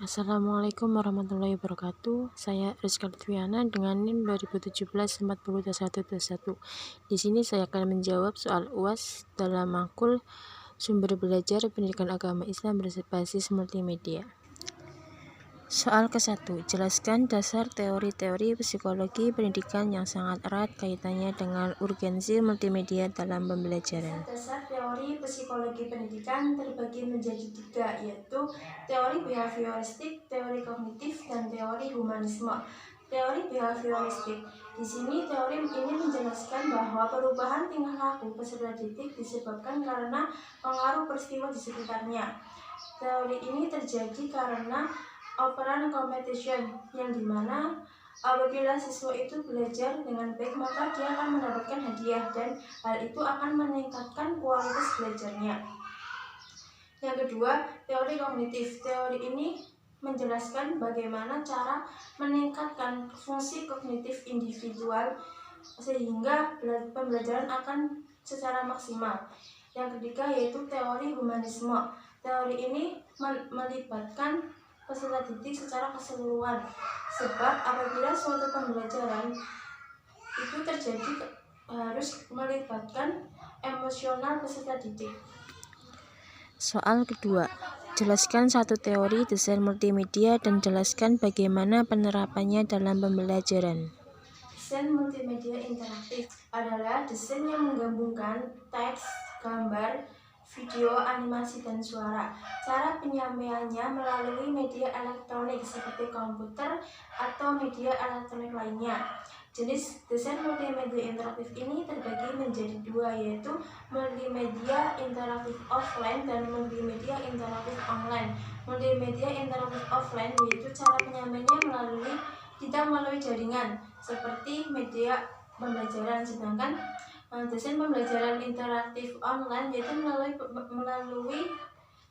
Assalamualaikum warahmatullahi wabarakatuh. Saya Rizka Lutfiana dengan NIM 2017-4121. Di sini saya akan menjawab soal UAS dalam makul sumber belajar pendidikan agama Islam berbasis multimedia. Soal ke-1, jelaskan dasar teori-teori psikologi pendidikan yang sangat erat kaitannya dengan urgensi multimedia dalam pembelajaran. Dasar teori psikologi pendidikan terbagi menjadi 3, yaitu teori behavioristik, teori kognitif, dan teori humanisme. Teori behavioristik. Di sini teori ini menjelaskan bahwa perubahan tingkah laku peserta didik disebabkan karena pengaruh peristiwa di sekitarnya. Teori ini terjadi karena operan competition, yang dimana apabila siswa itu belajar dengan baik maka dia akan mendapatkan hadiah dan hal itu akan meningkatkan kualitas belajarnya. Yang kedua, teori kognitif. Teori ini menjelaskan bagaimana cara meningkatkan fungsi kognitif individual sehingga pembelajaran akan secara maksimal. Yang ketiga yaitu teori humanisme. Teori ini melibatkan peserta didik secara keseluruhan, sebab apabila suatu pembelajaran itu terjadi harus melibatkan emosional peserta didik. Soal kedua, jelaskan satu teori desain multimedia dan jelaskan bagaimana penerapannya dalam pembelajaran. Desain multimedia interaktif adalah desain yang menggabungkan teks, gambar, video, animasi, dan suara. Cara penyampaiannya melalui media elektronik seperti komputer atau media elektronik lainnya. Jenis desain multimedia interaktif ini terbagi menjadi 2, yaitu multimedia interaktif offline dan multimedia interaktif online. Multimedia interaktif offline yaitu cara penyampaiannya tidak melalui jaringan seperti media pembelajaran, sedangkan desain pembelajaran interaktif online yaitu melalui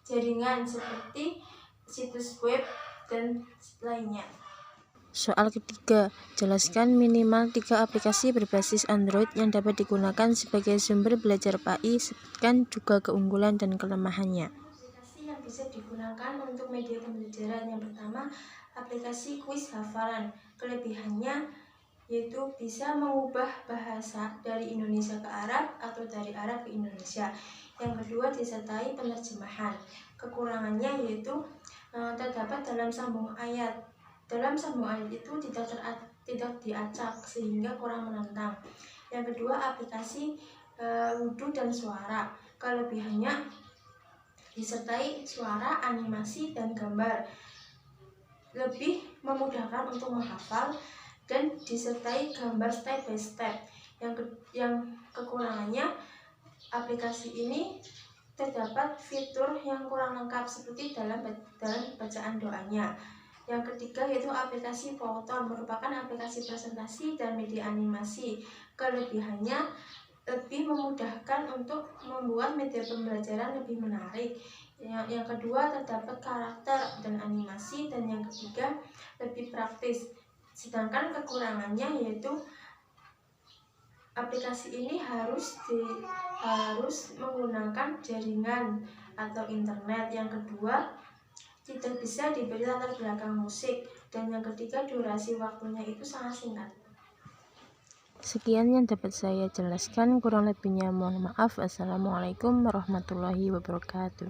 jaringan seperti situs web dan lainnya. Soal ketiga, jelaskan minimal 3 aplikasi berbasis Android yang dapat digunakan sebagai sumber belajar PAI, sebutkan juga keunggulan dan kelemahannya. Aplikasi yang bisa digunakan untuk media pembelajaran, yang pertama aplikasi kuis hafalan. Kelebihannya yaitu bisa mengubah bahasa dari Indonesia ke Arab atau dari Arab ke Indonesia. Yang kedua disertai penerjemahan. Kekurangannya yaitu terdapat dalam sambung ayat. Dalam sambung ayat itu tidak diacak sehingga kurang menantang. Yang kedua aplikasi wudhu dan suara. Kelebihannya disertai suara, animasi, dan gambar. Lebih memudahkan untuk menghafal dan disertai gambar step by step. Yang kekurangannya, aplikasi ini terdapat fitur yang kurang lengkap seperti dalam bacaan doanya. Yang ketiga yaitu aplikasi Powtoon, merupakan aplikasi presentasi dan media animasi. Kelebihannya lebih memudahkan untuk membuat media pembelajaran lebih menarik. Yang kedua terdapat karakter dan animasi, dan yang ketiga lebih praktis. Sedangkan kekurangannya yaitu aplikasi ini harus menggunakan jaringan atau internet. Yang kedua tidak bisa diberi latar belakang musik, dan yang ketiga durasi waktunya itu sangat singkat. Sekian yang dapat saya jelaskan, kurang lebihnya mohon maaf. Assalamualaikum warahmatullahi wabarakatuh.